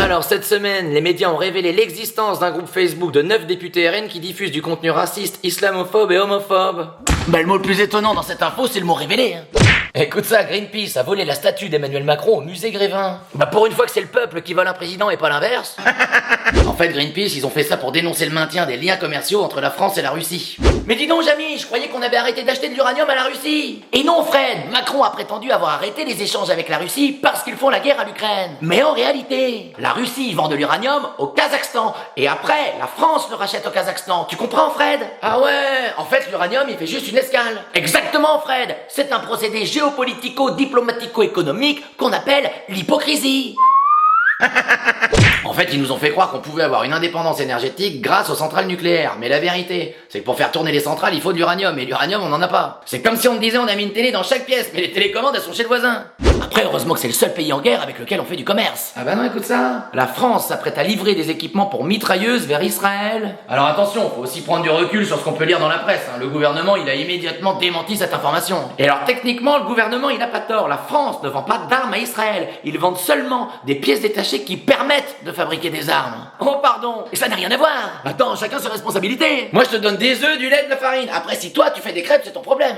Alors cette semaine, les médias ont révélé l'existence d'un groupe Facebook de 9 députés RN qui diffusent du contenu raciste, islamophobe et homophobe. Bah le mot le plus étonnant dans cette info, c'est le mot révélé. Écoute ça, Greenpeace a volé la statue d'Emmanuel Macron au musée Grévin. Bah pour une fois que c'est le peuple qui vole un président et pas l'inverse. En fait, Greenpeace, ils ont fait ça pour dénoncer le maintien des liens commerciaux entre la France et la Russie. Mais dis donc, Jamy, je croyais qu'on avait arrêté d'acheter de l'uranium à la Russie. Et non, Fred, Macron a prétendu avoir arrêté les échanges avec la Russie parce qu'ils font la guerre à l'Ukraine. Mais en réalité, la Russie vend de l'uranium au Kazakhstan. Et après, la France le rachète au Kazakhstan. Tu comprends, Fred? Ah ouais, en fait, l'uranium, il fait juste une escale. Exactement, Fred. C'est un procédé géopolitico-diplomatico-économique qu'on appelle l'hypocrisie. En fait, ils nous ont fait croire qu'on pouvait avoir une indépendance énergétique grâce aux centrales nucléaires. Mais la vérité, c'est que pour faire tourner les centrales, il faut de l'uranium. Et l'uranium, on n'en a pas. C'est comme si on te disait on a mis une télé dans chaque pièce, mais les télécommandes, elles sont chez le voisin. Après, heureusement que c'est le seul pays en guerre avec lequel on fait du commerce. Ah bah non, écoute ça. La France s'apprête à livrer des équipements pour mitrailleuses vers Israël. Alors attention, faut aussi prendre du recul sur ce qu'on peut lire dans la presse. Le gouvernement, il a immédiatement démenti cette information. Et alors techniquement, le gouvernement, il a pas tort. La France ne vend pas d'armes à Israël. Ils vendent seulement des pièces détachées qui permettent de fabriquer des armes. Oh pardon. Et ça n'a rien à voir. Attends, chacun ses responsabilités. Moi, je te donne des œufs, du lait, de la farine. Après, si toi, tu fais des crêpes, c'est ton problème.